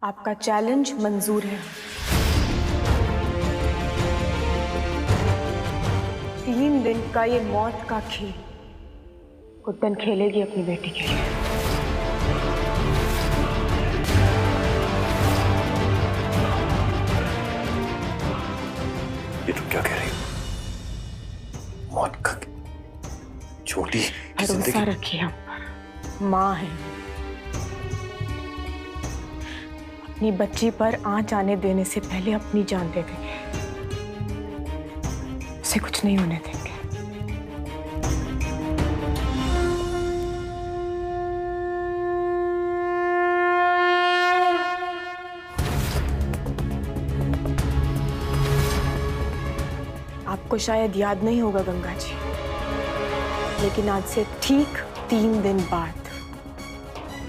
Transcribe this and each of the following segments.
आपका चैलेंज मंजूर है। 3 दिन का ये मौत का खेल गुड्डन खेलेगी अपनी बेटी के लिए। ये तुम क्या कह रही हो? मौत का छोटी की जिंदगी। भरोसा रखिए, हम माँ हैं। अपनी बच्ची पर आंच आने देने से पहले अपनी जान दे देंगे। उसे कुछ नहीं होने देंगे। आपको शायद याद नहीं होगा गंगा जी, लेकिन आज से ठीक 3 दिन बाद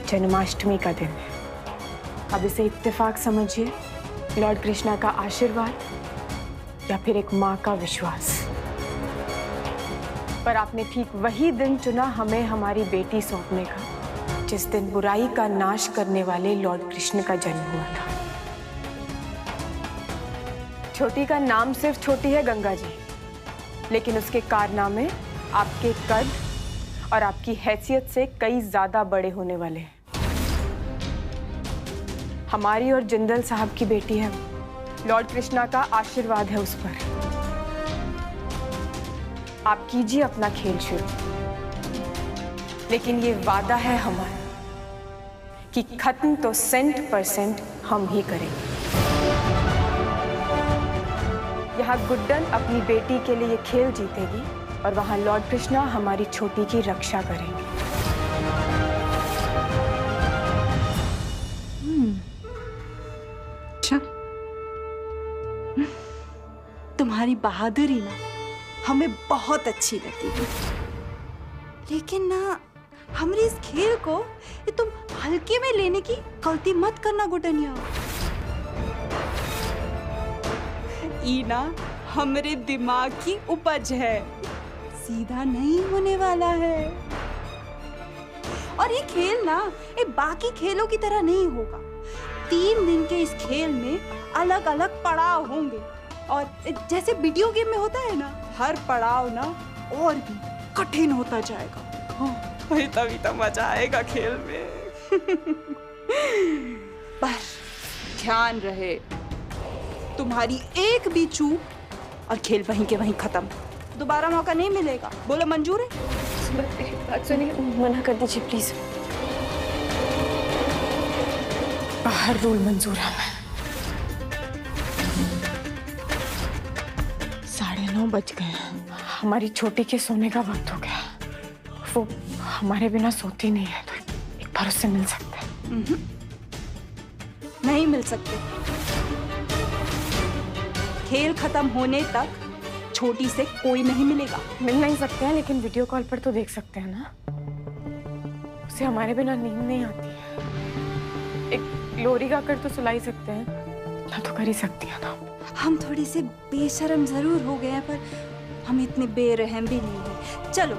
जन्माष्टमी का दिन है। अब इसे इत्तेफाक समझिए, लॉर्ड कृष्णा का आशीर्वाद या फिर एक माँ का विश्वास। पर आपने ठीक वही दिन चुना हमें हमारी बेटी सौंपने का, जिस दिन बुराई का नाश करने वाले लॉर्ड कृष्ण का जन्म हुआ था। छोटी का नाम सिर्फ छोटी है गंगा जी, लेकिन उसके कारनामे आपके कद और आपकी हैसियत से कई ज्यादा बड़े होने वाले हैं। हमारी और जिंदल साहब की बेटी है, लॉर्ड कृष्णा का आशीर्वाद है उस पर। आप कीजिए अपना खेल शुरू, लेकिन ये वादा है हमारा कि खत्म तो 100% हम ही करेंगे। यहाँ गुड्डन अपनी बेटी के लिए ये खेल जीतेगी और वहां लॉर्ड कृष्णा हमारी छोटी की रक्षा करेंगे। अच्छा, तुम्हारी बहादुरी ना हमें बहुत अच्छी लगी, लेकिन ना हमारे इस खेल को ये तुम हल्के में लेने की गलती मत करना गुडनिया। ना हमारे दिमाग की उपज है, सीधा नहीं होने वाला है। और ये खेल ना ये बाकी खेलों की तरह नहीं होगा। 3 दिन के इस खेल में अलग अलग पड़ाव होंगे, और जैसे वीडियो गेम में होता है ना, हर पड़ाव ना और भी कठिन होता जाएगा। तभी तो मजा आएगा खेल में। पर ध्यान रहे, तुम्हारी एक भी चूक और खेल वहीं के वहीं खत्म, दोबारा मौका नहीं मिलेगा। बोलो मंजूर है? बात सुनिए, मना कर दीजिए प्लीज। बाहर रूल मंजूर है। हमें 9:30 बज गए हैं। हमारी छोटी के सोने का वक्त हो गया। वो हमारे बिना सोती नहीं है, तो एक बार उससे मिल सकते हैं? नहीं मिल सकते। खेल खत्म होने तक छोटी से कोई नहीं मिलेगा। मिल नहीं सकते हैं, लेकिन वीडियो कॉल पर तो देख सकते हैं ना। उसे हमारे बिना नींद नहीं आती है। एक लोरी गाकर तो सुला ही सकते हैं, ना तो कर ही सकती है ना। हम थोड़ी से बेशर्म जरूर हो गए हैं, पर हम इतने बेरहम भी नहीं है। चलो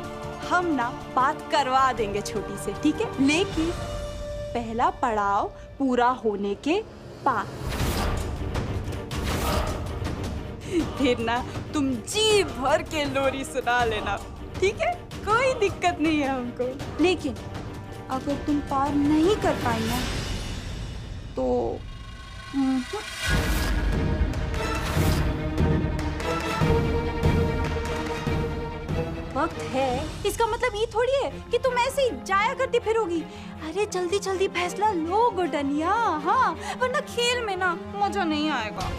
हम ना बात करवा देंगे छोटी से, ठीक है? लेकिन पहला पड़ाव पूरा होने के बाद फिर ना तुम जी भर के लोरी सुना लेना, ठीक है? कोई दिक्कत नहीं है हमको। लेकिन अगर तुम पार नहीं कर पाई ना, तो वक्त है, इसका मतलब ये थोड़ी है कि तुम ऐसे ही जाया करती फिरोगी। अरे जल्दी जल्दी फैसला लो गुडनिया, हाँ, वरना खेल में ना मजा नहीं आएगा।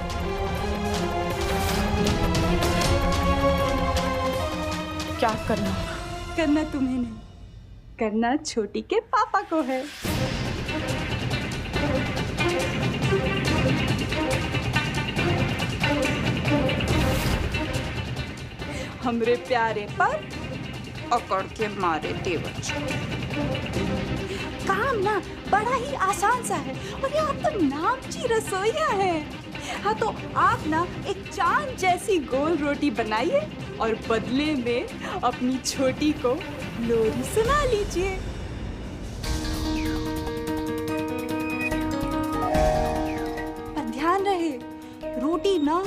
क्या करना? करना तुम्हें नहीं, करना छोटी के पापा को है। हमरे प्यारे पर अकड़ के मारे देवर। काम ना बड़ा ही आसान सा है, और ये आप तो नामची रसोइया है। हाँ, तो आप ना एक चांद जैसी गोल रोटी बनाइए और बदले में अपनी छोटी को लोरी सुना लीजिए। ना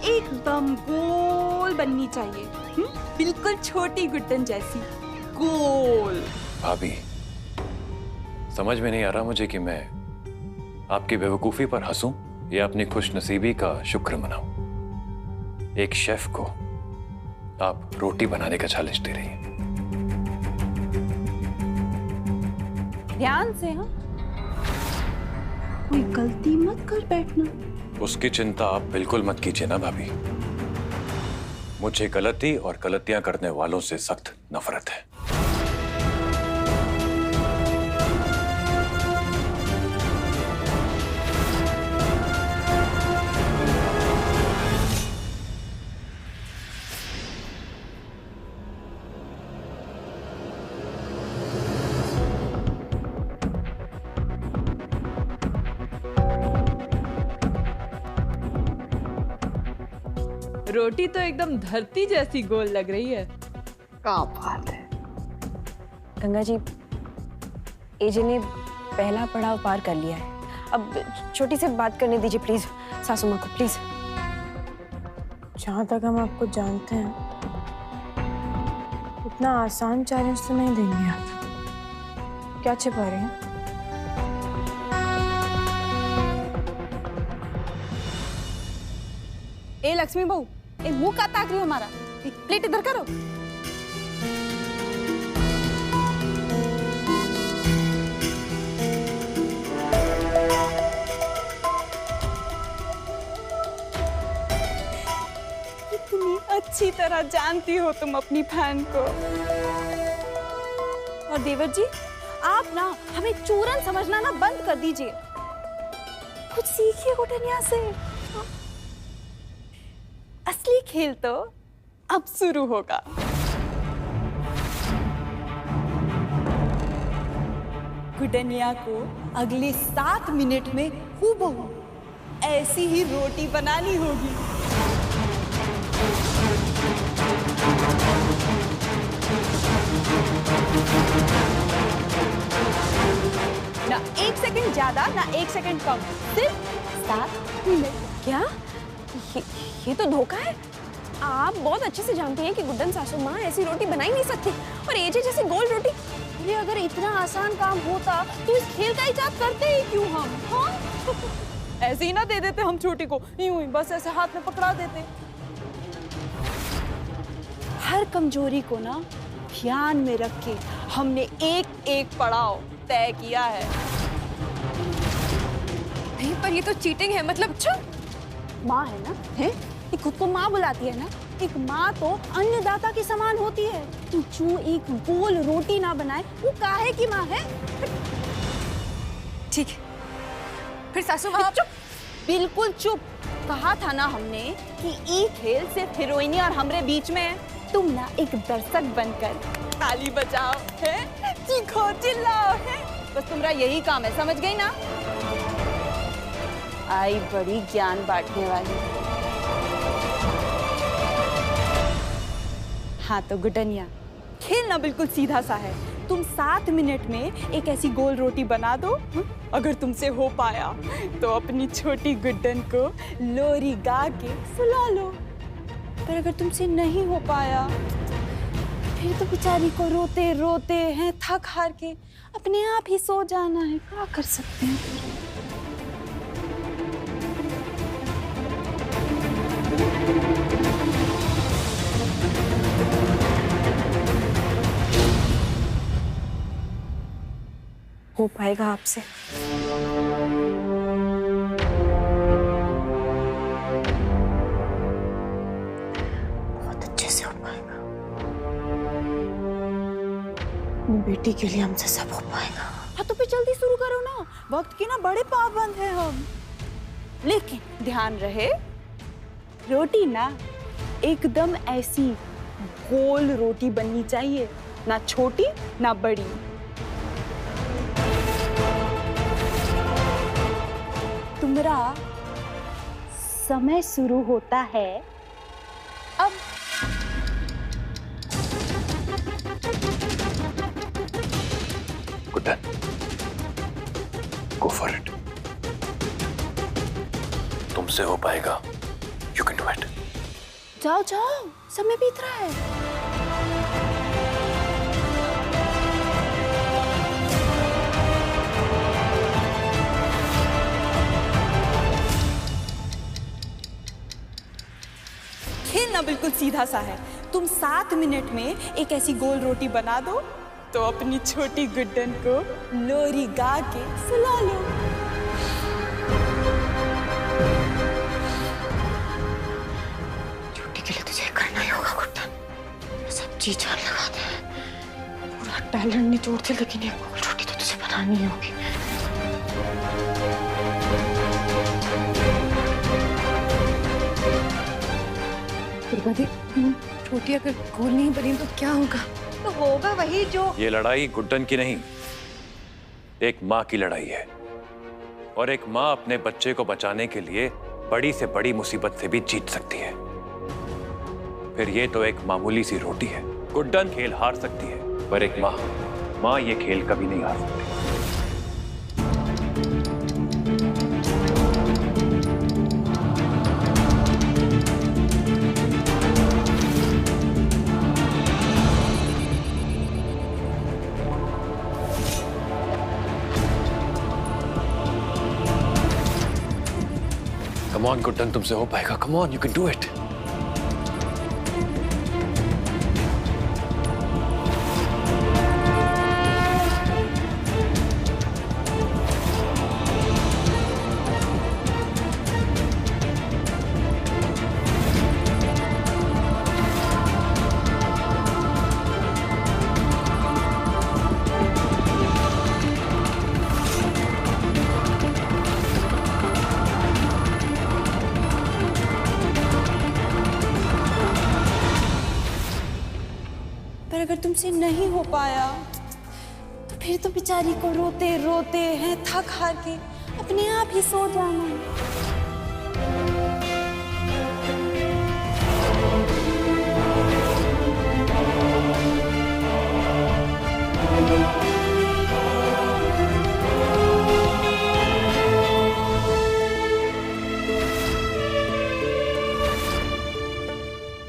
एकदम गोल बननी चाहिए। बिल्कुल छोटी गुड्डन जैसी गोल। भाभी, समझ में नहीं आ रहा मुझे कि मैं आपकी बेवकूफी पर हंसूं या अपनी खुशनसीबी का शुक्र मनाऊं। एक शेफ को आप रोटी बनाने का चैलेंज दे रही हैं। ध्यान से, हाँ, कोई गलती मत कर बैठना। उसकी चिंता आप बिल्कुल मत कीजिए ना भाभी। मुझे गलती और गलतियां करने वालों से सख्त नफरत है। रोटी तो एकदम धरती जैसी गोल लग रही है। क्या बात है। गंगा जी, एजे ने पहला पड़ाव पार कर लिया है। अब छोटी से बात करने दीजिए प्लीज सासू माँ को, प्लीज। जहाँ तक हम आपको जानते हैं, इतना आसान चैलेंज तो नहीं देंगे आप। क्या छिपा रहे हैं? ए लक्ष्मी बहू, ए मुंह का ताक रही हो हमारा। प्लेट इधर करो। इतनी अच्छी तरह जानती हो तुम अपनी बहन को। और देवर जी, आप ना हमें चूरन समझना ना बंद कर दीजिए। कुछ सीखिए गुडनिया से। असली खेल तो अब शुरू होगा। गुडनिया को अगले 7 मिनट में हूबहू ऐसी ही रोटी बनानी होगी। ना 1 सेकंड ज्यादा, ना 1 सेकंड कम, सिर्फ 7 मिनट। क्या ये तो धोखा है। आप बहुत अच्छे से जानते हैं कि गुड्डन सासू माँ ऐसी रोटी बना ही नहीं सकती, और एजे जैसी गोल रोटी। अरे अगर इतना आसान काम होता तो इस खेल का इजाद करते ही क्यों हम? हाँ? ऐसे ही ना दे देते हम छोटी को, यूं ही बस ऐसे हाथ में पकड़ा देते। हर कमजोरी को ना ध्यान में रख के हमने एक एक पड़ाव तय किया है। नहीं, पर ये तो चीटिंग है। मतलब अच्छा, माँ है ना, है? ये खुद को माँ बुलाती है ना। एक माँ तो अन्नदाता के समान होती है। तो जो एक गोल रोटी ना बनाए वो काहे की माँ है? ठीक है, फिर सासू माँ चुप, बिल्कुल चुप। कहा था ना हमने कि ये खेल सिर्फ हीरोइनी और हमरे बीच में है। तुम ना एक दर्शक बनकर ताली बजाओ, है, चीखो चिल्लाओ, है, बस तुम्हारा यही काम है। समझ गई ना? आई बड़ी ज्ञान बांटने वाली। हाँ तो गुडनिया, खेल ना बिल्कुल सीधा सा है। तुम 7 मिनट में एक ऐसी गोल रोटी बना दो। अगर तुमसे हो पाया तो अपनी छोटी गुड्डन को लोरी गा के सुला लो। पर अगर तुमसे नहीं हो पाया, फिर तो बेचारी को रोते रोते हैं थक हार के अपने आप ही सो जाना है। क्या कर सकते हैं? हो पाएगा आपसे। बहुत अच्छे से हो पाएगा। अपनी बेटी के लिए हमसे सब हो पाएगा। हाँ तो फिर जल्दी शुरू करो ना, वक्त की ना बड़े पाबंद हैं हम। लेकिन ध्यान रहे, रोटी ना एकदम ऐसी गोल रोटी बननी चाहिए, ना छोटी ना बड़ी। तुम्हारा समय शुरू होता है अब। Guddan, go for it. तुमसे हो पाएगा You can do it. जाओ जाओ, समय बीत रहा है। खेलना बिल्कुल सीधा सा है। तुम 7 मिनट में एक ऐसी गोल रोटी बना दो तो अपनी छोटी गुड्डन को लोरी गा के सुला लो। छोटी के लिए तुझे करना ही होगा गुड्डन। सब चीज जान लगा दे, पूरा टैलेंट निचोड़ दे, लेकिन ये गोल रोटी तो तुझे बनानी ही होगी। छोटी अगर गोल नहीं बनी तो क्या होगा? तो होगा वही जो। ये लड़ाई गुड्डन की नहीं, एक माँ की लड़ाई है। और एक माँ अपने बच्चे को बचाने के लिए बड़ी से बड़ी मुसीबत से भी जीत सकती है। फिर ये तो एक मामूली सी रोटी है। गुड्डन खेल हार सकती है, पर एक माँ ये खेल कभी नहीं हार सकती। Come on, गुड्डन, तुमसे हो पाएगा। Come on, you can do it. पर अगर तुमसे नहीं हो पाया तो फिर तो बेचारी को रोते रोते हैं थक हार के अपने आप ही सो जाना।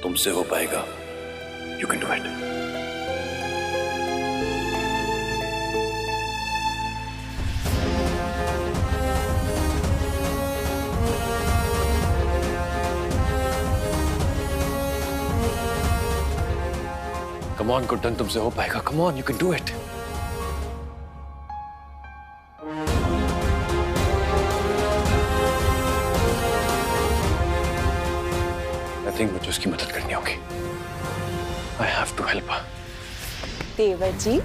तुमसे हो पाएगा। You can do it. Come on, Guddan, तुमसे हो पाएगा। Come on, you can do it. I think मुझे उसकी मदद करनी होगी। I have to help her. देवर जी,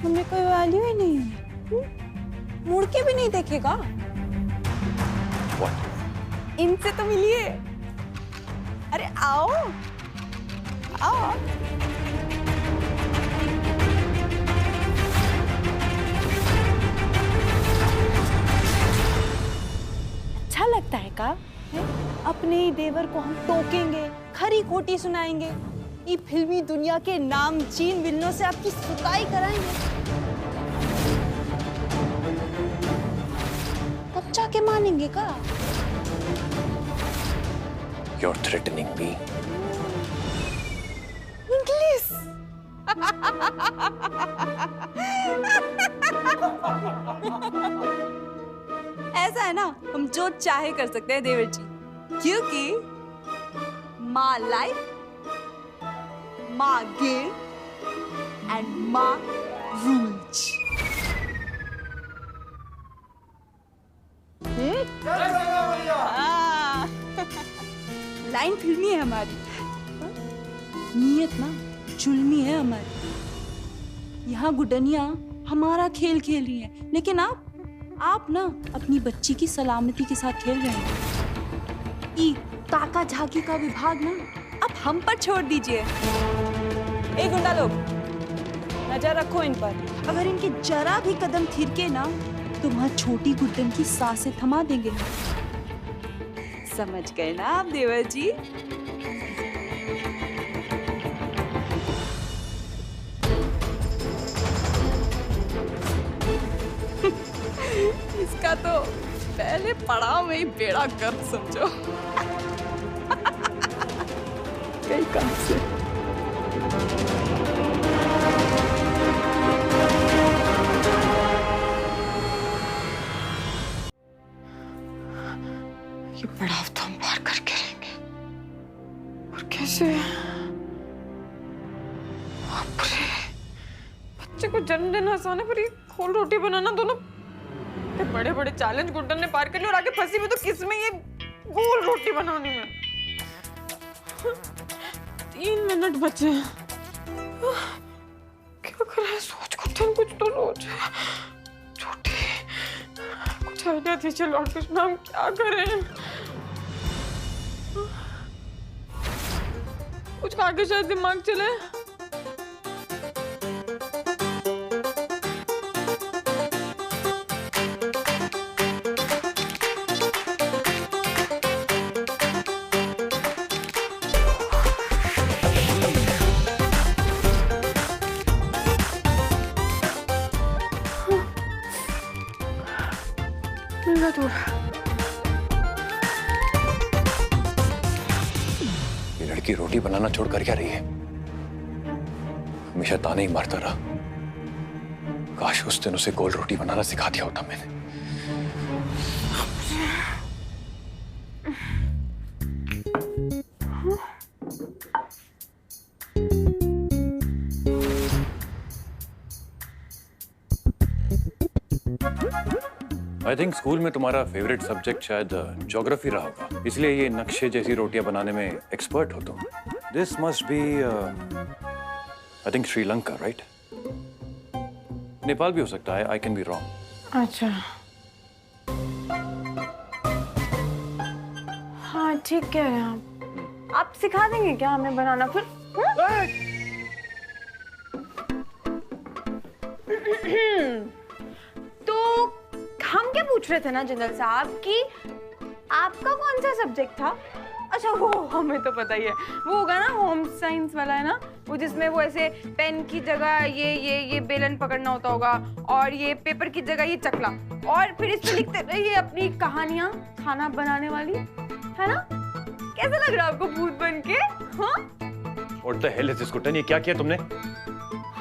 हमें कोई वैल्यू ही नहीं है। मुड़ के भी नहीं देखेगा। What? इनसे तो मिलिए। अरे आओ आओ। अच्छा लगता है का? अपने ही देवर को हम टोकेंगे, खरी खोटी सुनाएंगे, ये फिल्मी दुनिया के नामचीन विलनों से आपकी सुताई कराएंगे। तब जाके मानेंगे का? You're threatening me. इंग्लिश। ऐसा है ना, हम जो चाहे कर सकते हैं देवर जी, क्योंकि माँ लाइफ, माँ गिव एंड माँ रूल्स। लाइन फिल्मी है हमारी, नीयत ना जुल्मी है हमारी। यहाँ गुडनिया हमारा खेल खेल रही है, लेकिन आप ना अपनी बच्ची की सलामती के साथ खेल रहे हैं। ई ताका झाकी का विभाग ना अब हम पर छोड़ दीजिए। ए गुंडा लोग, नजर रखो इन पर। अगर इनके जरा भी कदम थिरके ना तो वहाँ छोटी गुड्डन की सांसें थमा देंगे। समझ गए ना आप देवर जी? इसका तो पहले पड़ाव में ही बेड़ा गर्क समझो। कई काम से ये पड़ाव तो हम पार करके रहेंगे। और कैसे? बाप रे, बच्चे को जन्म देना आसान है, पर ये खोल रोटी बनाना दोनों बड़े बड़े चैलेंज गुड्डन ने पार कर लिया, और आगे फंसी भी तो किसमें, ये गोल रोटी बनाने में। 3 मिनट बचे हैं। क्या कर रहा है? सोच गुड्डन, कुछ तो सोच। छोटी कुछ आइडिया दीजिए लॉर्ड कृष्णा, हम क्या करें? कुछ आगे शायद दिमाग चले। दूर। ये लड़की रोटी बनाना छोड़कर क्या रही है? हमेशा ताने ही मारता रहा। काश उस दिन उसे गोल रोटी बनाना सिखा दिया होता मैंने। आई थिंक स्कूल में तुम्हारा फेवरेट सब्जेक्ट शायद ज्योग्राफी रहा होगा, इसलिए ये नक्शे जैसी रोटियां बनाने में एक्सपर्ट हो तुम। This must be I think Sri Lanka, right? Nepal भी हो सकता है, आई कैन बी रॉन्ग। अच्छा, हाँ ठीक कह रहे हैं आप सिखा देंगे क्या हमें बनाना फिर? तो हम क्या पूछ रहे थे ना जनरल साहब कि आपका कौन सा सब्जेक्ट था? अच्छा वो हमें तो पता ही है, वो होगा ना होम साइंस वाला, है ना वो, जिसमें वो ऐसे पेन की जगह ये बेलन पकड़ना होता होगा, और ये पेपर की जगह ये चकला, और फिर इसमें लिखते रहिए अपनी कहानियां खाना बनाने वाली, है ना? कैसा लग रहा है आपको भूत बन के? हाँ? What the hell is this, Guddan? ये क्या किया तुमने?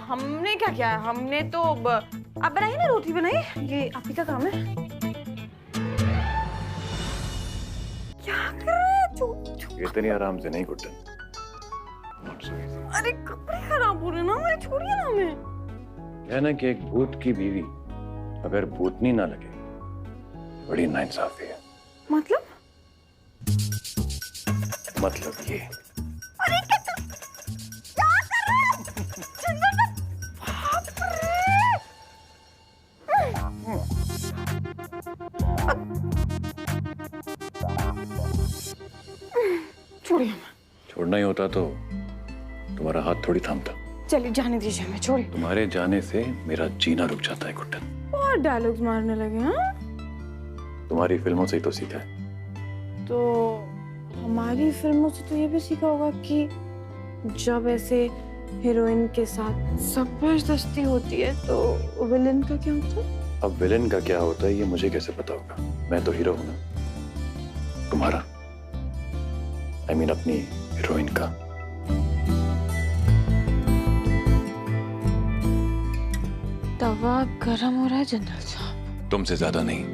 हमने क्या किया है? हमने तो आप बनाइए ना, रोटी बनाइए, ये आप ही का काम है। क्या कर रहे हैं? इतनी आराम से नहीं गुड्डन। अरे कपड़े खराब हो रहे ना हमारे, छोड़िए ना हमें। है ना कि एक भूत की बीवी अगर भूतनी ना लगे, बड़ी नाइंसाफी है। मतलब ये अरे क्या कर रहे हैं? बाप रे। छोड़िए हमें। छोड़ना ही होता तो तुम्हारा हाथ थोड़ी थामता। चलिए जाने दीजिए हमें, छोड़िए। तुम्हारे जाने से मेरा जीना रुक जाता है गुड्डन। और डायलॉग्स मारने लगे हैं? तुम्हारी फिल्मों से ही तो सीखा है। तो हमारी फिल्मों से तो ये भी सीखा होगा कि जब ऐसे हीरोइन के साथ जबरदस्ती होती है तो विलेन का क्या होता है? अब विलेन का क्या होता है ये मुझे कैसे पता होगा? मैं तो हीरो हूं ना। तुम्हारा I mean अपनी हीरोइन का। तवा गरम हो रहा है जनरल साहब। तुमसे ज्यादा नहीं।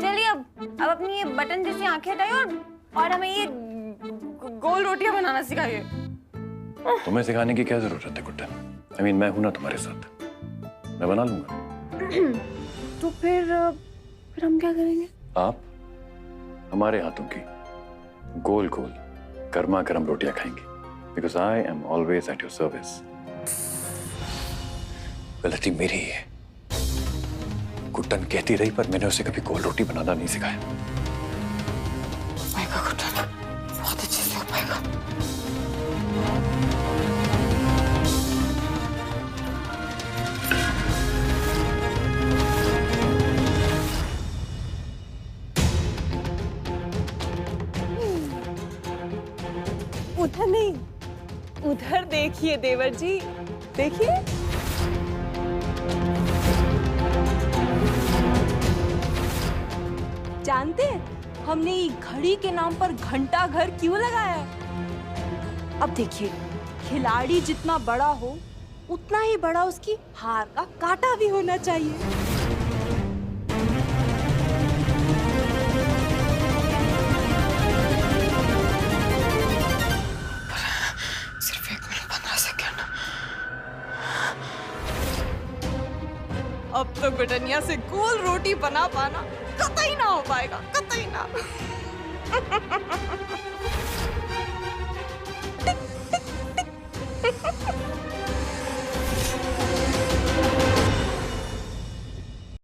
चलिए अब अपनी ये बटन जैसी आंखें हटाइए और हमें ये गोल रोटियां बनाना सिखाइए। तुम्हें सिखाने की क्या जरूरत है गुड्डन? I mean मैं हूं ना तुम्हारे साथ, मैं बना लूंगा। तो फिर हम क्या करेंगे? आप हमारे हाथों की गोल गोल गर्मा गर्म रोटियां खाएंगे, because I am always at your service. गलती मेरी है। गुड्डन कहती रही पर मैंने उसे कभी गोल रोटी बनाना नहीं सिखाया। पाएगा गुड्डन, बहुत अच्छे से हो पाएगा। उधर नहीं, उधर देखिए देवर जी, देखिए। जानते हैं हमने ये घड़ी के नाम पर घंटा घर क्यों लगाया है? अब देखिए, खिलाड़ी जितना बड़ा हो उतना ही बड़ा उसकी हार का कांटा भी होना चाहिए। सिर्फ 1 मिनट 15 सेकंड। अब तो गुटनिया से गोल रोटी बना पाना कतई ना हो पाएगा, कतई ना। टिक, टिक, टिक।